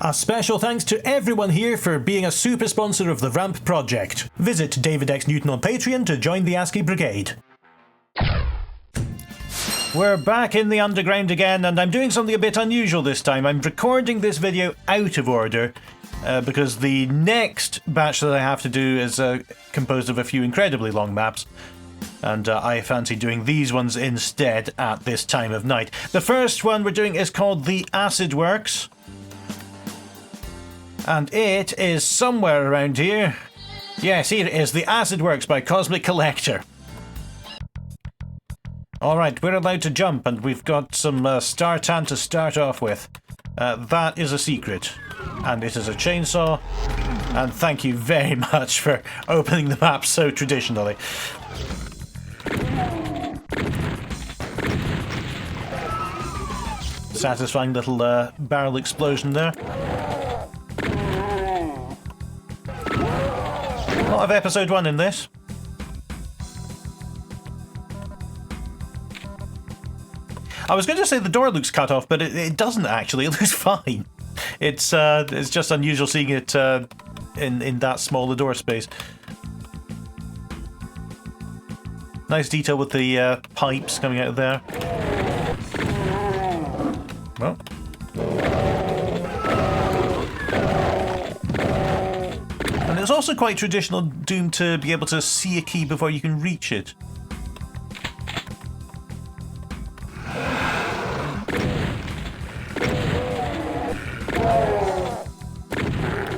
A special thanks to everyone here for being a super sponsor of the Ramp project. Visit David X Newton on Patreon to join the ASCII Brigade. We're back in the underground again, and I'm doing something a bit unusual this time. I'm recording this video out of order because the next batch that I have to do is composed of a few incredibly long maps. And I fancy doing these ones instead at this time of night. The first one we're doing is called the Acidworks. And it is somewhere around here. Yes, here it is, the Acidworks by TheKosmicKollector. Alright, we're allowed to jump, and we've got some Startan to start off with. That is a secret. And it is a chainsaw. And thank you very much for opening the map so traditionally. Satisfying little barrel explosion there. A lot of episode 1 in this. I was going to say the door looks cut off, but it doesn't actually. It looks fine. It's just unusual seeing it in that small a door space. Nice detail with the pipes coming out of there. Well. And it's also quite traditional Doom to be able to see a key before you can reach it.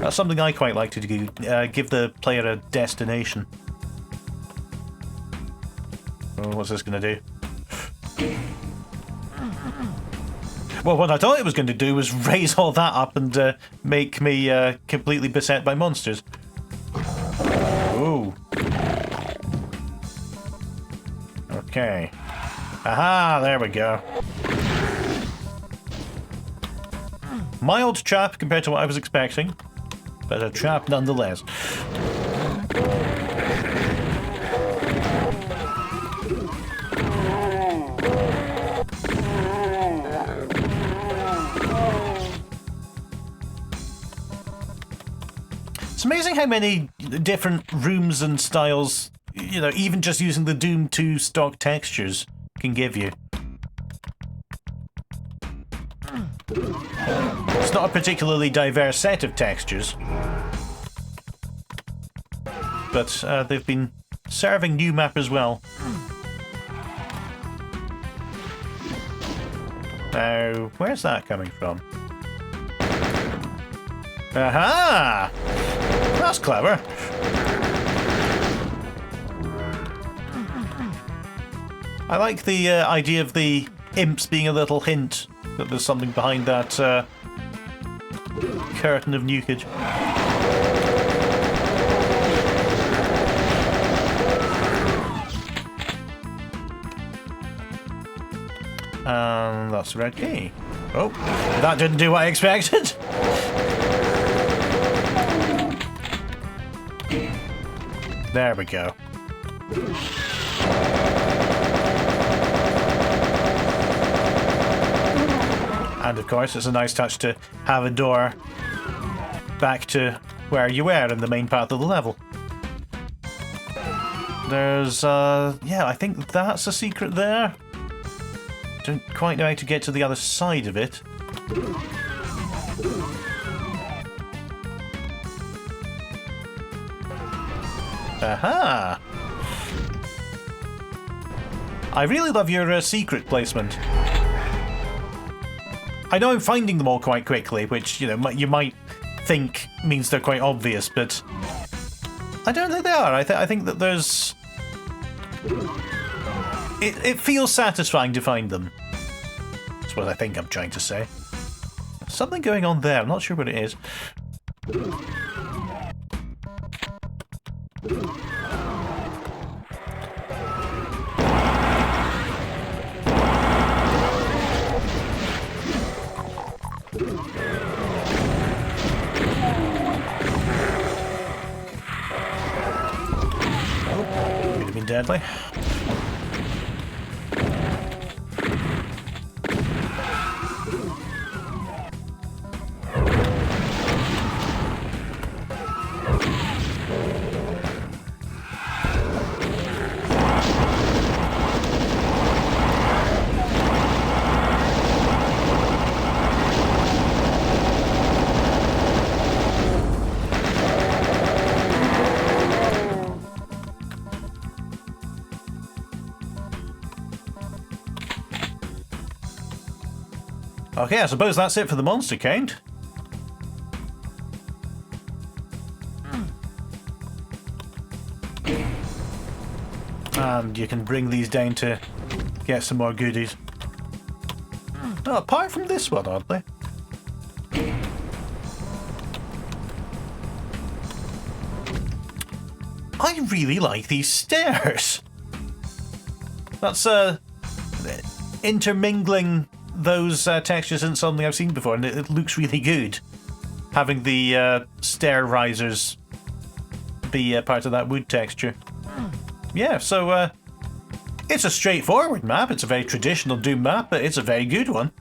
That's something I quite like to do, give the player a destination. Oh, what's this going to do? Well, what I thought it was going to do was raise all that up and make me completely beset by monsters. Ooh. Okay. Aha, there we go. Mild trap compared to what I was expecting, but a trap nonetheless. It's amazing how many different rooms and styles, you know, even just using the Doom 2 stock textures can give you. It's not a particularly diverse set of textures, but they've been serving new map as well. Now, where's that coming from? Aha! That's clever. I like the idea of the imps being a little hint that there's something behind that curtain of nukage. And that's the red key. Oh, that didn't do what I expected. There we go. And of course, it's a nice touch to have a door back to where you were in the main part of the level. There's, yeah, I think that's a secret there. Don't quite know how to get to the other side of it. Aha! I really love your secret placement. I know I'm finding them all quite quickly, which, you know, you might think means they're quite obvious, but I don't think they are. I think that there's... It feels satisfying to find them. That's what I think I'm trying to say. There's something going on there. I'm not sure what it is. Could have been deadly. Okay, I suppose that's it for the monster count. And you can bring these down to get some more goodies. Oh, apart from this one, oddly. I really like these stairs. That's intermingling those textures isn't something I've seen before, and it looks really good. Having the stair risers be part of that wood texture. Yeah, so it's a straightforward map. It's a very traditional Doom map, but it's a very good one.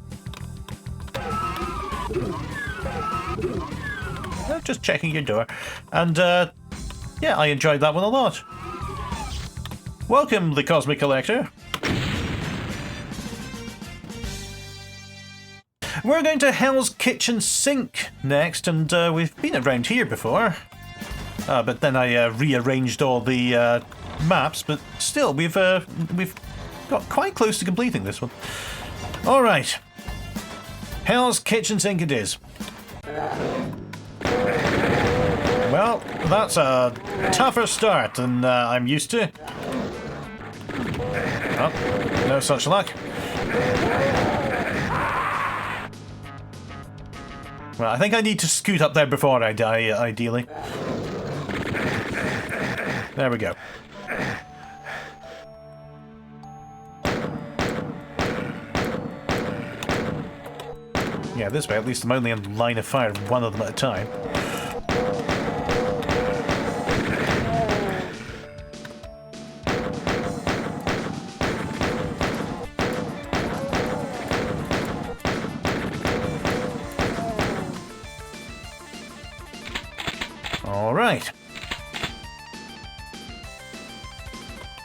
Just checking your door. And yeah, I enjoyed that one a lot. Welcome, TheKosmicKollector. We're going to Hell's Kitchen Sink next, and we've been around here before. But then I rearranged all the maps, but still, we've got quite close to completing this one. All right, Hell's Kitchen Sink it is. Well, that's a tougher start than I'm used to. Oh, no such luck. Well, I think I need to scoot up there before I die, ideally. There we go. Yeah, this way at least I'm only in line of fire one of them at a time. All right.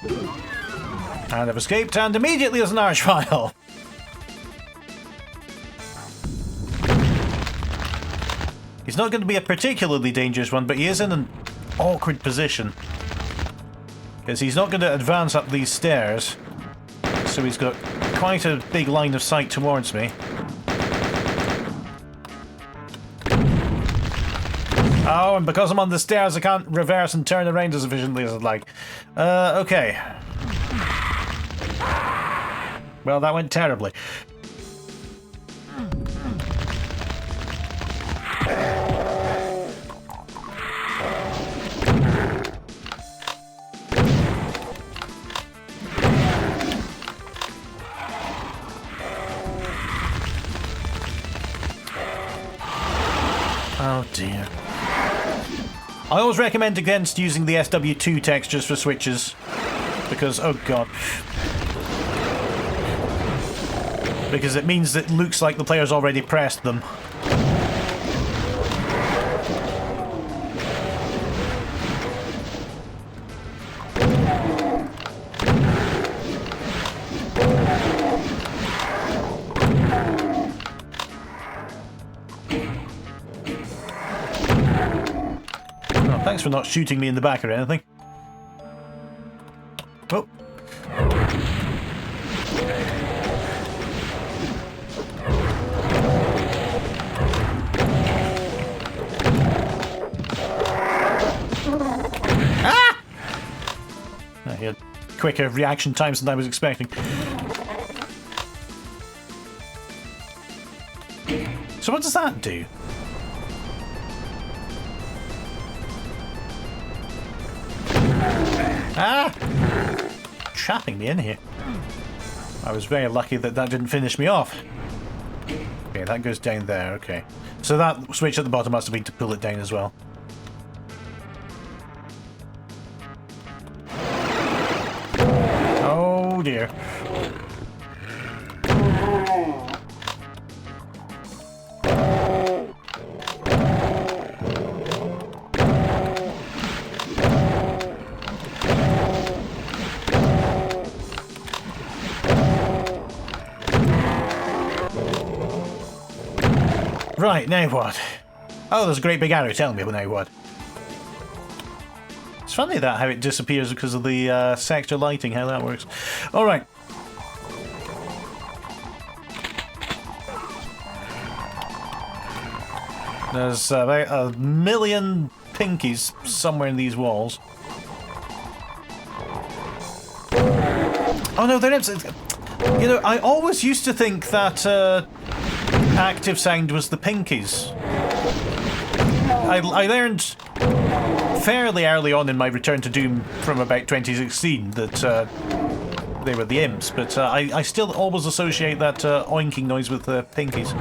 And I've escaped, and immediately as an archvile. He's not going to be a particularly dangerous one, but he is in an awkward position. Because he's not going to advance up these stairs. So he's got quite a big line of sight towards me. Oh, and because I'm on the stairs, I can't reverse and turn around as efficiently as I'd like. Okay. Well, that went terribly. Oh dear. I always recommend against using the SW2 textures for switches, because, oh god. Because it means that it looks like the player's already pressed them. Thanks for not shooting me in the back or anything. Oh. Ah! He had quicker reaction times than I was expecting. So what does that do? Ah! Trapping me in here. I was very lucky that that didn't finish me off. Okay, that goes down there, okay. So that switch at the bottom must have been to pull it down as well. Oh dear. Right, now what? Oh, there's a great big arrow telling me now what. It's funny that how it disappears because of the sector lighting, how that works. Alright. There's about a million pinkies somewhere in these walls. Oh no, they're not. You know, I always used to think that active sound was the pinkies. I learned fairly early on in my return to Doom from about 2016 that they were the imps, but I still always associate that oinking noise with the pinkies.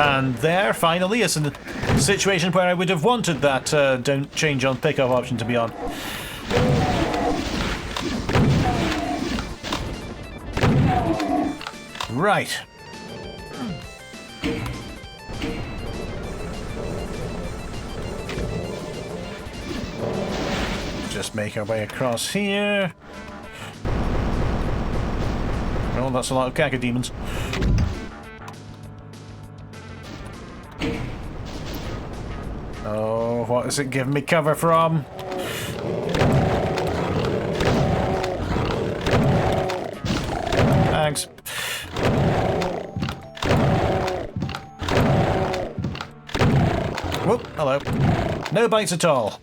And there, finally, is a situation where I would have wanted that don't change on pickup option to be on. Right. Just make our way across here. Oh, that's a lot of cacodemons. Oh, what is it giving me cover from? Thanks. Whoop, hello. No bites at all.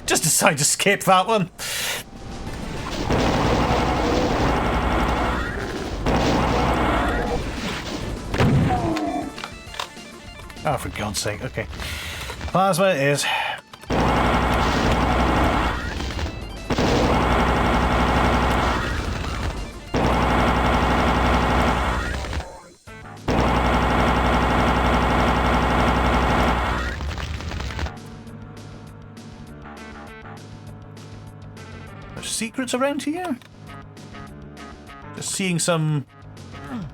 Just decided to skip that one. Oh, for God's sake, okay. Plasma it is. There's secrets around here? Just seeing some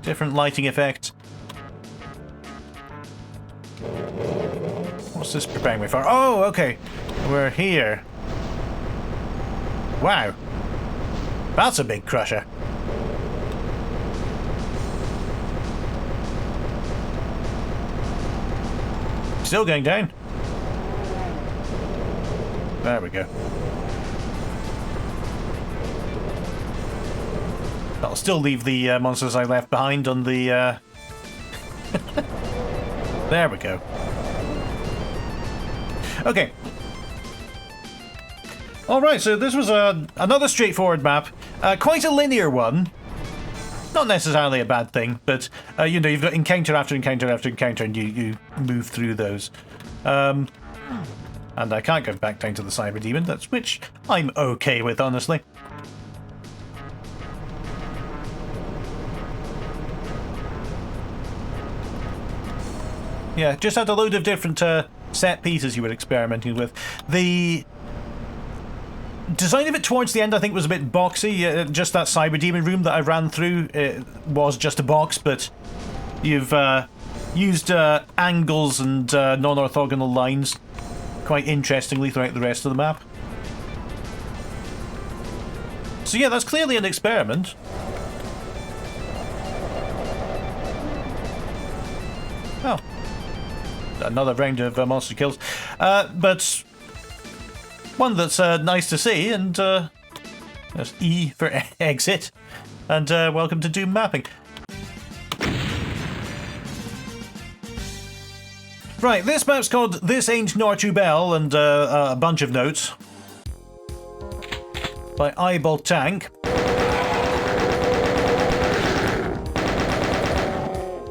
different lighting effects. What's this preparing me for? Oh, okay. We're here. Wow. That's a big crusher. Still going down. There we go. That'll still leave the monsters I left behind on the... There we go. Okay. Alright, so this was another straightforward map. Quite a linear one. Not necessarily a bad thing, but, you know, you've got encounter after encounter after encounter, and you move through those. And I can't go back down to the Cyber Demon, which I'm okay with, honestly. Yeah, just had a load of different set pieces you were experimenting with. The design of it towards the end, I think, was a bit boxy. Just that Cyber Demon room that I ran through, it was just a box, but you've used angles and non-orthogonal lines quite interestingly throughout the rest of the map. So yeah, that's clearly an experiment. Oh. Another round of monster kills, but one that's nice to see, and there's E for exit, and welcome to Doom mapping. Right, this map's called This Ain't NORTUBEL, and a bunch of notes by EyeBallTank.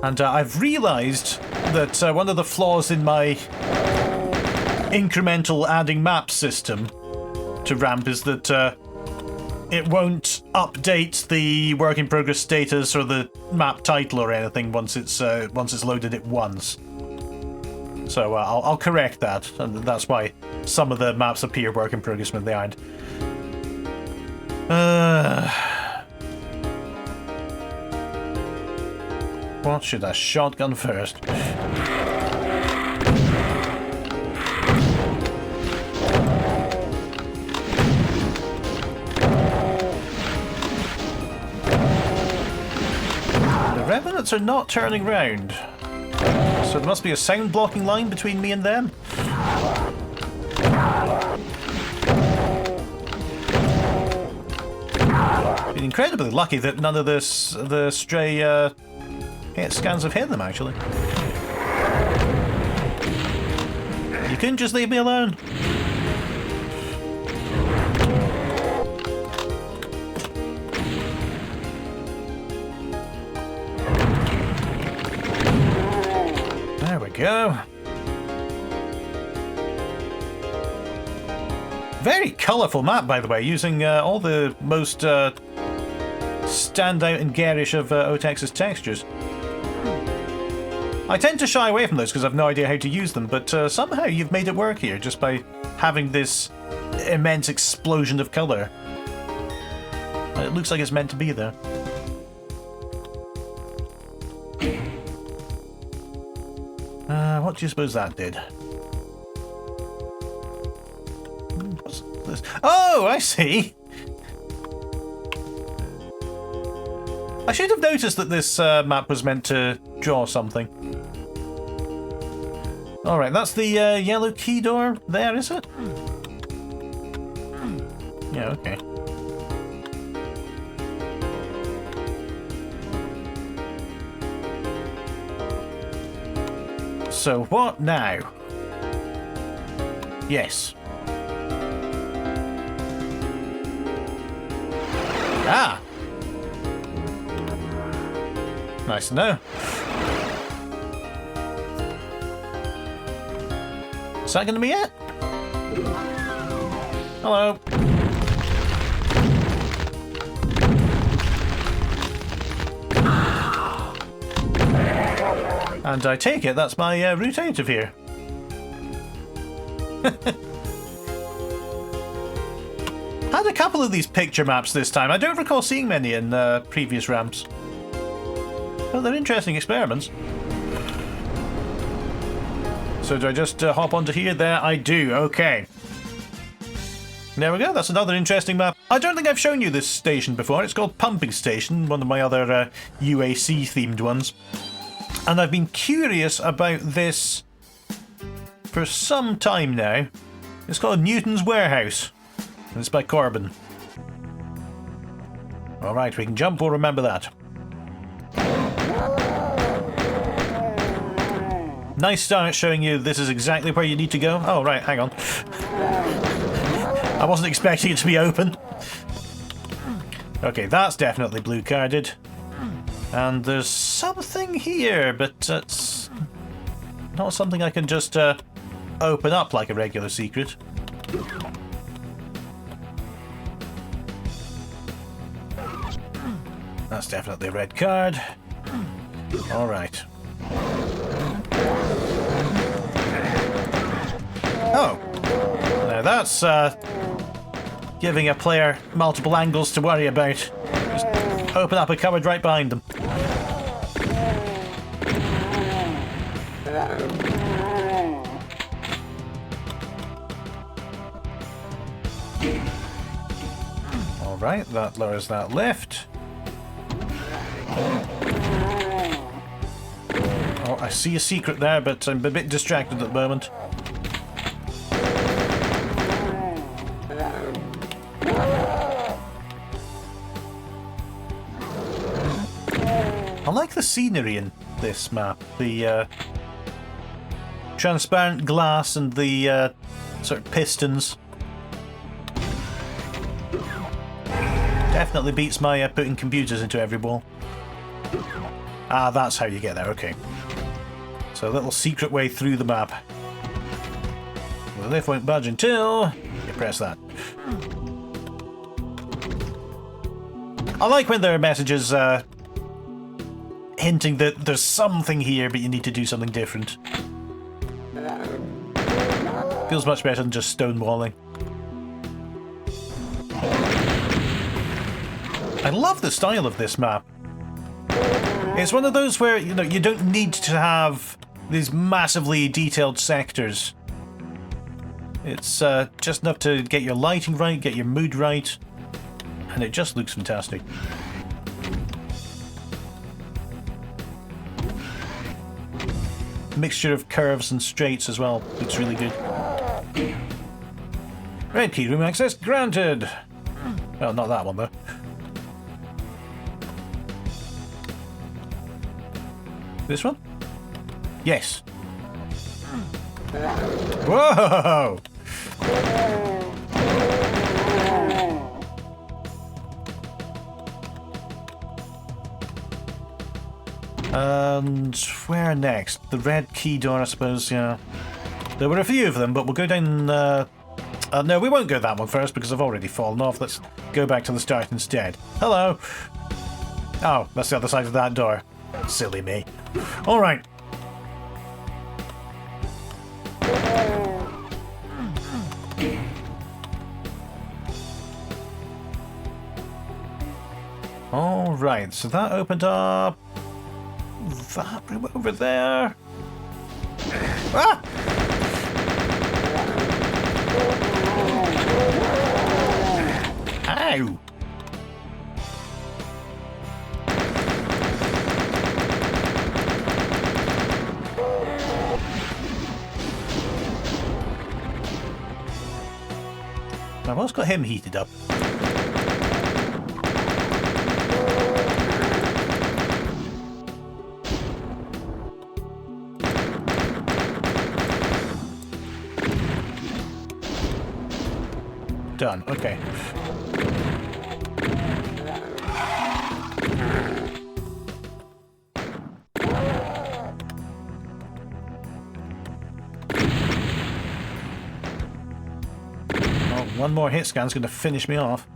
And I've realised that one of the flaws in my incremental adding maps system to ramp is that it won't update the work in progress status or the map title or anything once it's loaded it once. So I'll correct that, and that's why some of the maps appear work in progress when they aren't. What should I shotgun first? remnants are not turning round. So there must be a sound blocking line between me and them. Been incredibly lucky that none of the stray hit scans have hit them, actually. You couldn't just leave me alone. There we go. Very colourful map, by the way, using all the most standout and garish of Otex's textures. I tend to shy away from those because I've no idea how to use them, but somehow you've made it work here just by having this immense explosion of colour. It looks like it's meant to be there. What do you suppose that did? What's this? Oh, I see! I should have noticed that this map was meant to draw something. Alright, that's the yellow key door there, is it? Yeah, okay. So what now? Yes. Ah! Nice to know. Is that going to be it? Hello. And I take it that's my route out of here. Had a couple of these picture maps this time. I don't recall seeing many in previous ramps. Well, they're interesting experiments. So do I just hop onto here? There I do. Okay. There we go. That's another interesting map. I don't think I've shown you this station before. It's called Pumping Station, one of my other UAC-themed ones. And I've been curious about this for some time now. It's called Newton's Warehouse. And it's by Corbn. Alright, we can jump, we'll remember that. Nice start showing you this is exactly where you need to go. Oh, right, hang on. I wasn't expecting it to be open. Okay, that's definitely blue carded. And there's something here, but it's not something I can just open up like a regular secret. That's definitely a red card. Alright. Oh. Now that's giving a player multiple angles to worry about. Just open up a cupboard right behind them. Alright, that lowers that lift. Oh, I see a secret there, but I'm a bit distracted at the moment. I like the scenery in this map. The transparent glass and the sort of pistons. Definitely beats my putting computers into every wall. Ah, that's how you get there, okay. So a little secret way through the map. The lift won't budge until you press that. I like when there are messages hinting that there's something here, but you need to do something different. Feels much better than just stonewalling. I love the style of this map. It's one of those where, you know, you don't need to have these massively detailed sectors. It's just enough to get your lighting right, get your mood right, and it just looks fantastic. mixture of curves and straights as well. Looks really good. Red key room access granted. Well, not that one though. This one? Yes. Whoa! And where next? The red key door, I suppose, yeah. There were a few of them, but we'll go down... no, we won't go that one first because I've already fallen off. Let's go back to the start instead. Hello! Oh, that's the other side of that door. Silly me. Alright. Alright, so that opened up... that room over there. Ah! Ow! I've almost got him heated up. Done. Okay. Oh, one more hit scan's going to finish me off.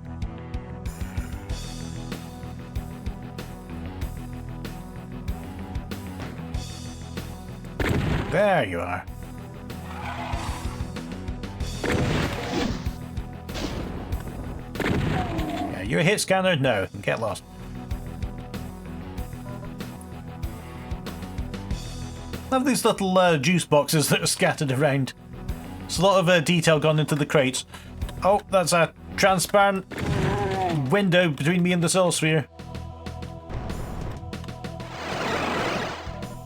There you are. You a hit scanner? No. Get lost. Love these little juice boxes that are scattered around. There's a lot of detail gone into the crates. Oh, that's a transparent window between me and the soul sphere.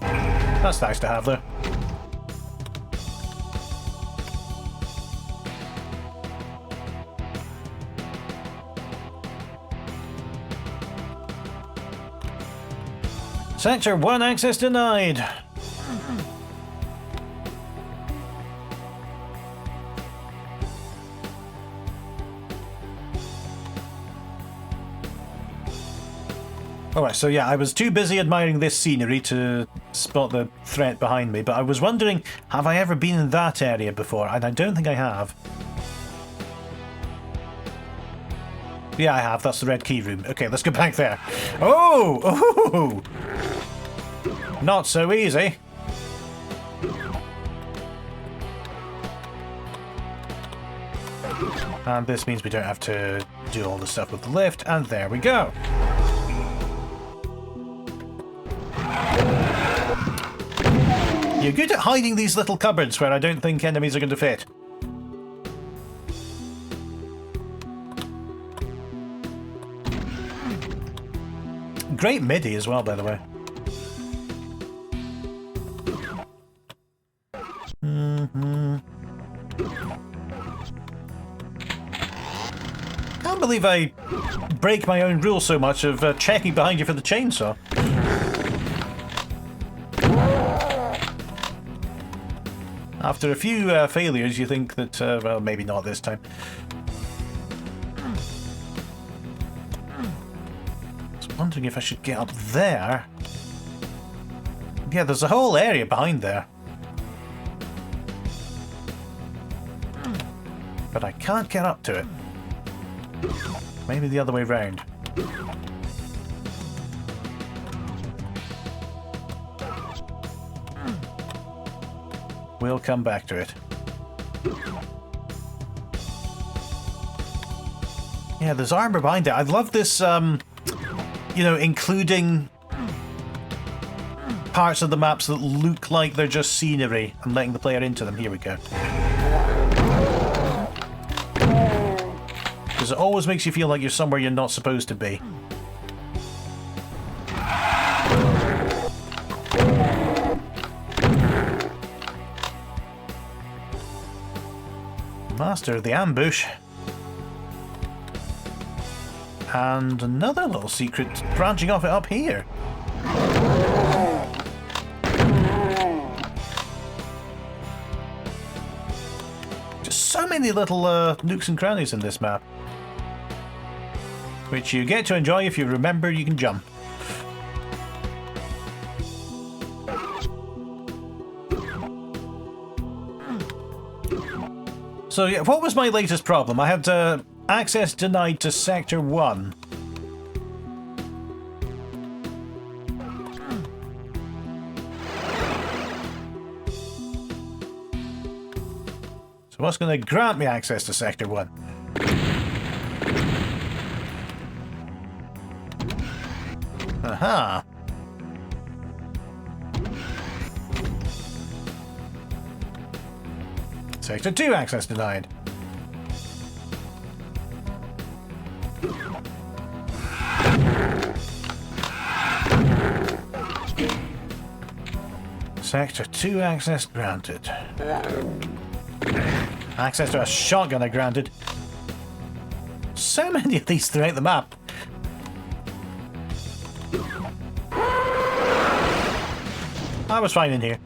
That's nice to have, though. Sector 1 access denied. Alright, so yeah, I was too busy admiring this scenery to spot the threat behind me, but I was wondering, have I ever been in that area before? And I don't think I have. Yeah, I have. That's the red key room. Okay, let's go back there. Oh! Oh! Not so easy. And this means we don't have to do all the stuff with the lift, and there we go. You're good at hiding these little cupboards where I don't think enemies are going to fit. Great MIDI as well, by the way. Can't believe I break my own rule so much of checking behind you for the chainsaw. After a few failures, you think that, well, maybe not this time. Wondering if I should get up there. Yeah, there's a whole area behind there. But I can't get up to it. Maybe the other way round. We'll come back to it. Yeah, there's armor behind it. I love this, you know, including parts of the maps that look like they're just scenery and letting the player into them. Here we go. Because it always makes you feel like you're somewhere you're not supposed to be. Master of the ambush. And another little secret branching off it up here. Just so many little nooks and crannies in this map, which you get to enjoy if you remember you can jump. So yeah, what was my latest problem? I had access denied to Sector 1. So what's going to grant me access to Sector 1? Aha! Sector 2 access denied. Sector 2 access granted. Access to a shotgun are granted. So many of these throughout the map. I was fine in here.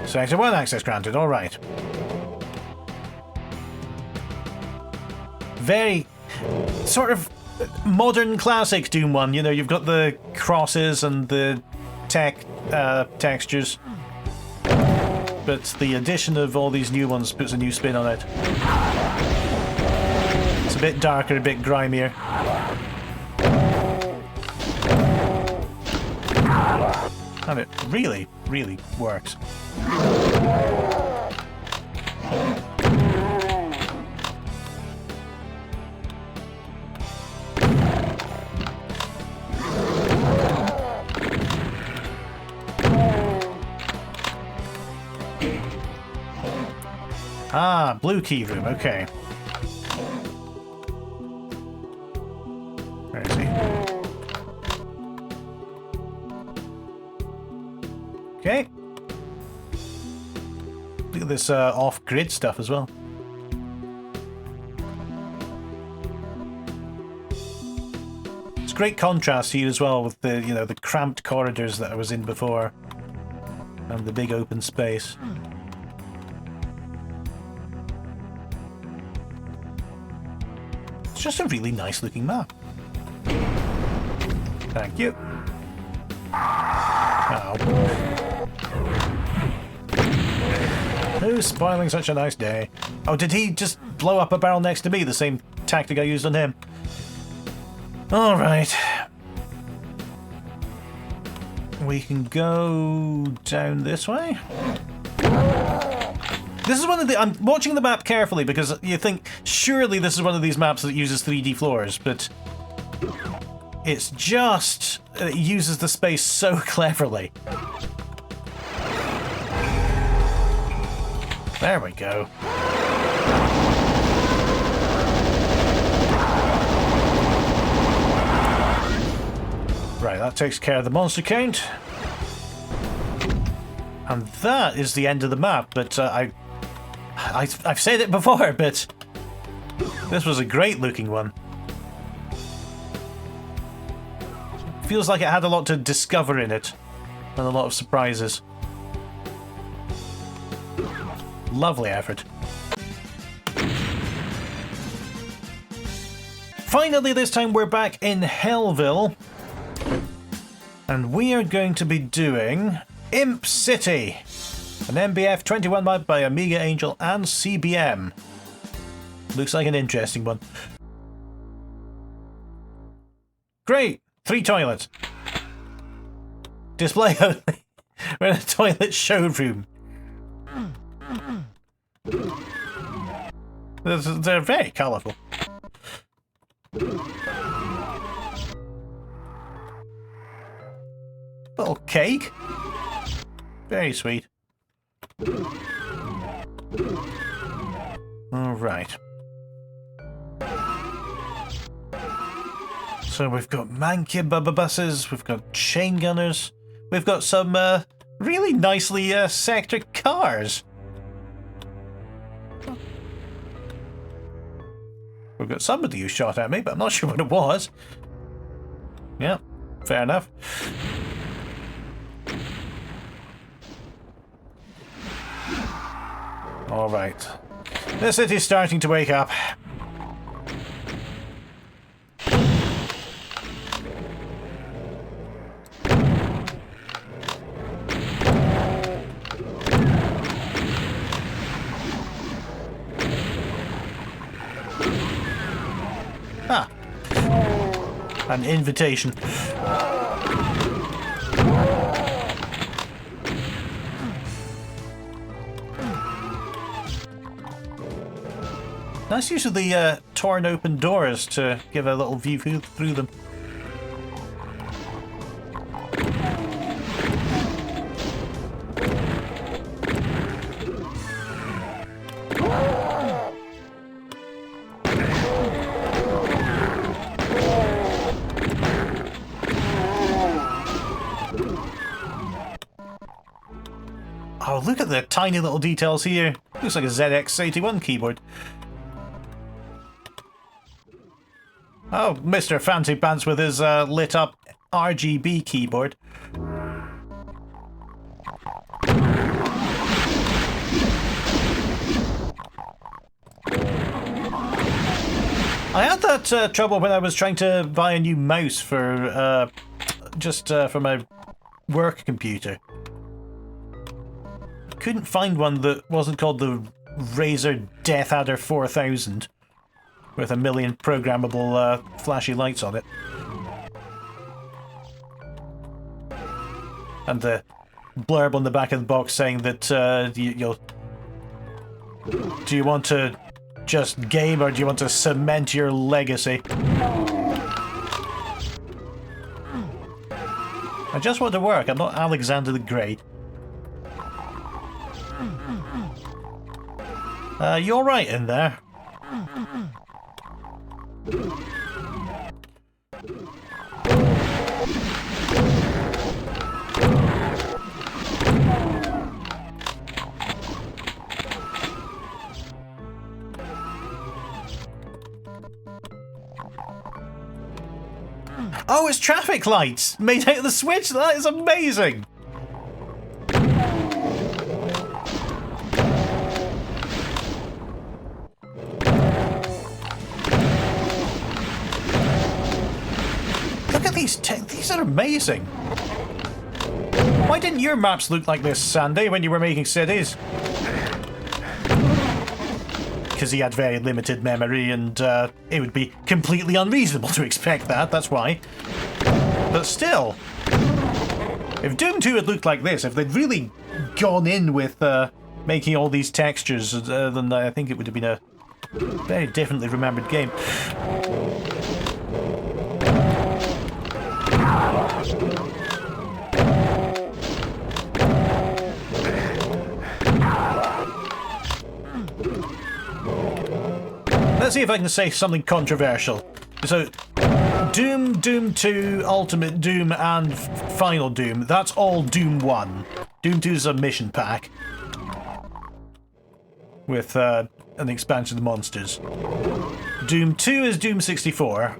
Sector 1 access granted, alright. Very sort of modern classic Doom 1, you know, you've got the crosses and the textures. But the addition of all these new ones puts a new spin on it. It's a bit darker, a bit grimier. And it really, really works. Ah, blue key room, okay. Where is he? Okay. Look at this off-grid stuff as well. It's great contrast here as well with the, you know, the cramped corridors that I was in before and the big open space. It's just a really nice looking map. Thank you. Oh. Who's spoiling such a nice day? Oh, did he just blow up a barrel next to me? The same tactic I used on him. Alright. We can go down this way. This is one of the... I'm watching the map carefully because you think, surely this is one of these maps that uses 3D floors, but it's just... it uses the space so cleverly. There we go. Right, that takes care of the monster count. And that is the end of the map, but I've said it before, but this was a great looking one. Feels like it had a lot to discover in it, and a lot of surprises. Lovely effort. Finally, this time we're back in Hellville, and we are going to be doing Imp City, an MBF 21 map by Amiga Angel and CBM. Looks like an interesting one. Great! 3 toilets. Display only. We're in a toilet showroom. They're very colourful. Little cake. Very sweet. Alright. So we've got Mankibaba buses, we've got chain gunners, we've got some really nicely sector cars. We've got somebody who shot at me, but I'm not sure what it was. Yeah, fair enough. Alright. The city's starting to wake up. Ah. An invitation. Nice use of the torn open doors to give a little view through them. Oh, look at the tiny little details here. Looks like a ZX81 keyboard. Oh, Mr. Fancy Pants with his lit up RGB keyboard. I had that trouble when I was trying to buy a new mouse for for my work computer. Couldn't find one that wasn't called the Razer Deathadder 4000 with a million programmable flashy lights on it. And the blurb on the back of the box saying that do you want to just game or do you want to cement your legacy? I just want to work, I'm not Alexander the Great. You alright in there? Oh, it's traffic lights made out of the switch. That is amazing. Look at these. These are amazing. Why didn't your maps look like this, Sandy, when you were making cities? Because he had very limited memory and it would be completely unreasonable to expect that, that's why. But still, if Doom 2 had looked like this, if they'd really gone in with making all these textures, then I think it would have been a very differently remembered game. Let's see if I can say something controversial. So, Doom, Doom 2, Ultimate Doom, and Final Doom, that's all Doom 1. Doom 2 is a mission pack. With an expansion of the monsters. Doom 2 is Doom 64.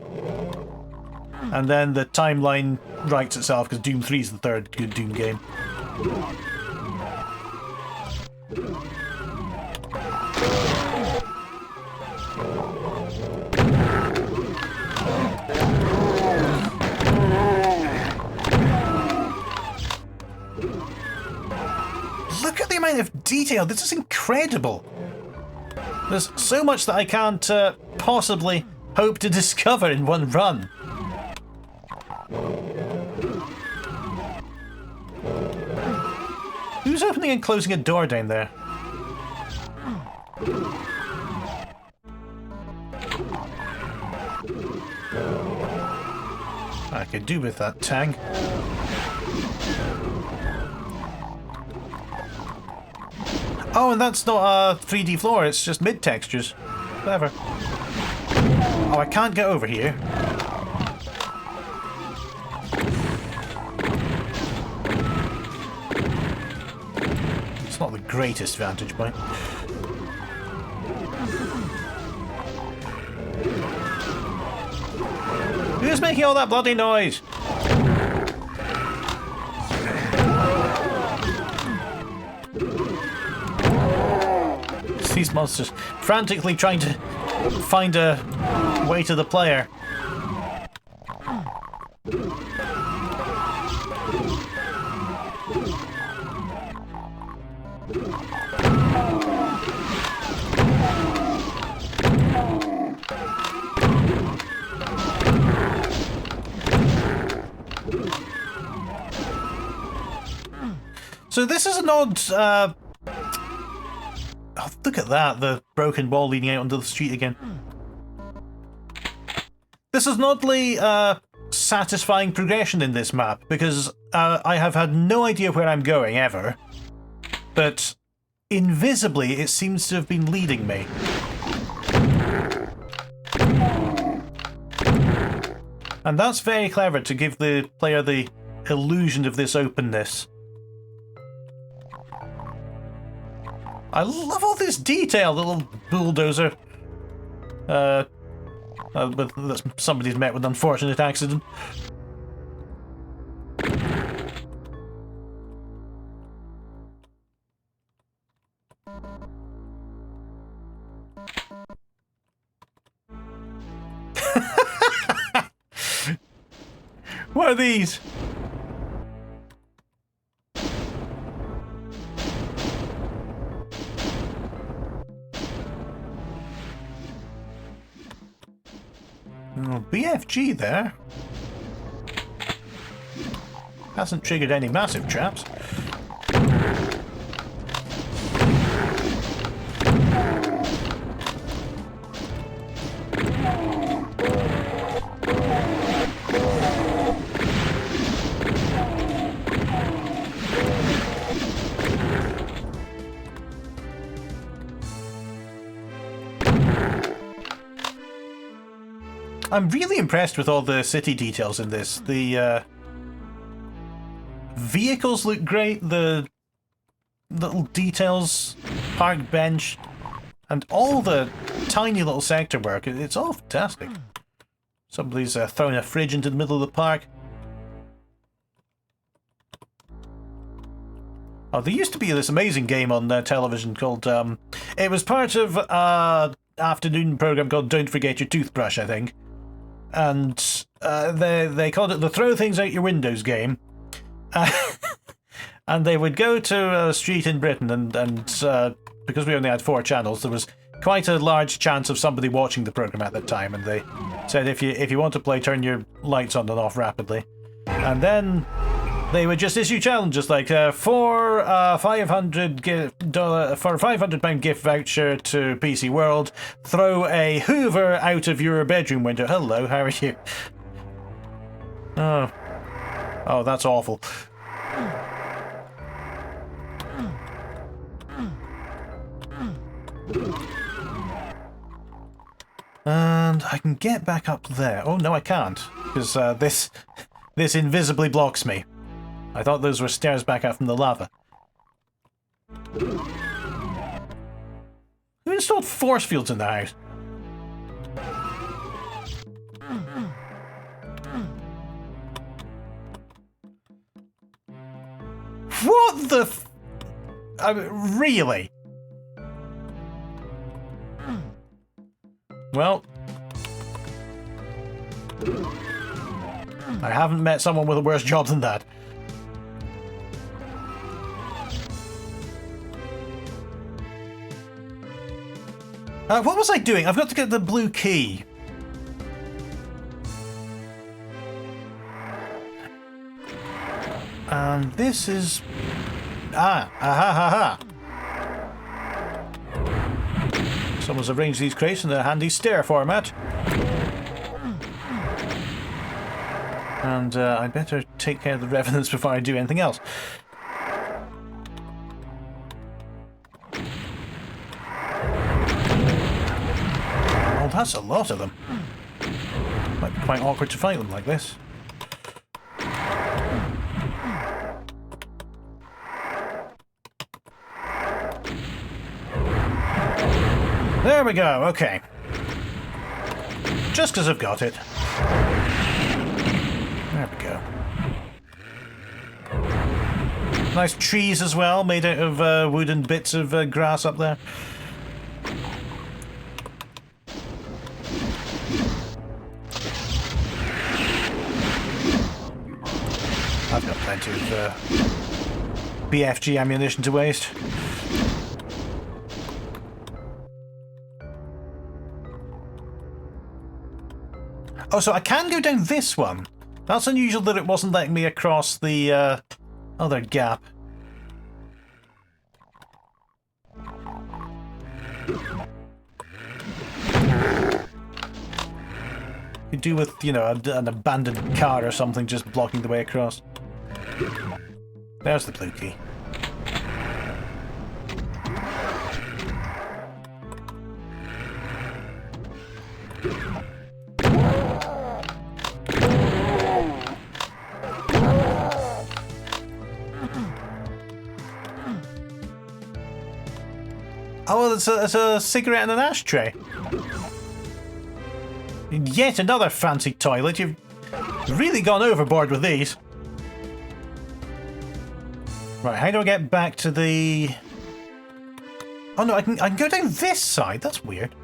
And then the timeline writes itself, because Doom 3 is the third good Doom game. Look at the amount of detail. This is incredible. There's so much that I can't possibly hope to discover in one run. Who's opening and closing a door down there? I could do with that tang. Oh, and that's not a 3D floor, it's just mid-textures. Whatever. Oh, I can't get over here. It's not the greatest vantage point. Who's making all that bloody noise? It's these monsters frantically trying to find a way to the player. So this is an odd, oh, look at that, the broken wall leading out onto the street again. This is an oddly satisfying progression in this map, because I have had no idea where I'm going, ever. But invisibly, it seems to have been leading me. And that's very clever, to give the player the illusion of this openness. I love all this detail, the little bulldozer. But somebody's met with an unfortunate accident. What are these? Oh, BFG there. Hasn't triggered any massive traps. I'm really impressed with all the city details in this. The vehicles look great, the little details, park bench, and all the tiny little sector work. It's all fantastic. Somebody's throwing a fridge into the middle of the park. Oh, there used to be this amazing game on television called... it was part of an afternoon program called Don't Forget Your Toothbrush, I think. And they called it the Throw Things Out Your Windows game. And they would go to a street in Britain, and because we only had 4 channels, there was quite a large chance of somebody watching the program at that time, and they said if you want to play, turn your lights on and off rapidly. And then they would just issue challenges like for a £500 gift voucher to PC World, throw a Hoover out of your bedroom window. Hello, how are you? Oh, that's awful. And I can get back up there. Oh no, I can't, because this invisibly blocks me. I thought those were stairs back out from the lava. Who installed force fields in the house? What the f... really? Well... I haven't met someone with a worse job than that. What was I doing? I've got to get the blue key. And this is... Someone's arranged these crates in a handy stair format. And I'd better take care of the revenants before I do anything else. Oh, that's a lot of them. Might be quite awkward to fight them like this. There we go, okay. Just because I've got it. There we go. Nice trees as well, made out of wooden bits of grass up there. I've got plenty of BFG ammunition to waste. Oh, so I can go down this one. That's unusual that it wasn't letting me across the other gap. Could do with, you know, an abandoned car or something just blocking the way across. There's the blue key. Oh, well, it's a cigarette and an ashtray. Yet another fancy toilet. You've really gone overboard with these. Right, how do I get back to the... Oh no, I can go down this side. That's weird.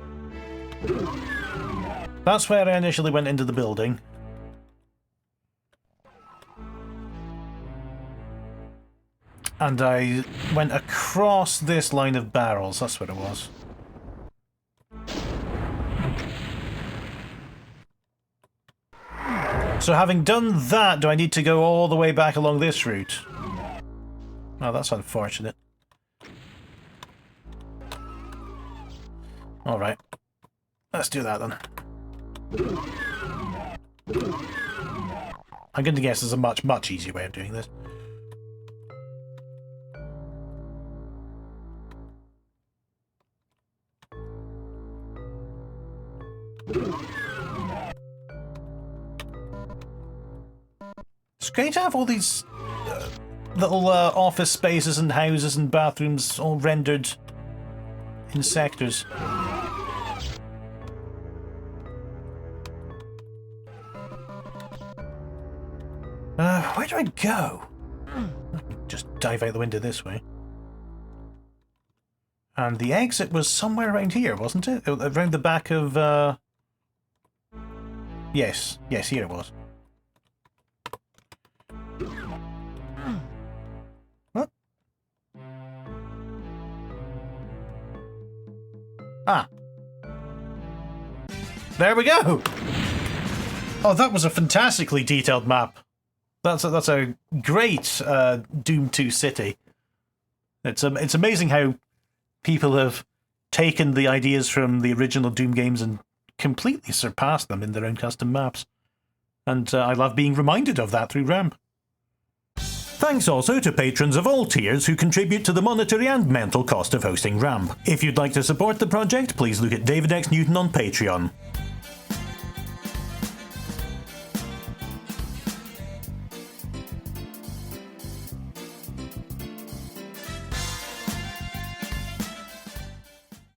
That's where I initially went into the building. And I went across this line of barrels. That's what it was. So having done that, do I need to go all the way back along this route? Oh, that's unfortunate. Alright. Let's do that then. I'm going to guess there's a much, much easier way of doing this. It's great to have all these little office spaces and houses and bathrooms all rendered in sectors. Where do I go? I can just dive out the window this way. And the exit was somewhere around here, wasn't it? Around the back of... Yes, here it was. What? Ah. There we go! Oh, that was a fantastically detailed map. That's a great Doom 2 city. It's amazing how people have taken the ideas from the original Doom games and completely surpassed them in their own custom maps. And I love being reminded of that through RAM. Thanks also to patrons of all tiers who contribute to the monetary and mental cost of hosting RAM. If you'd like to support the project, please look at David X Newton on Patreon.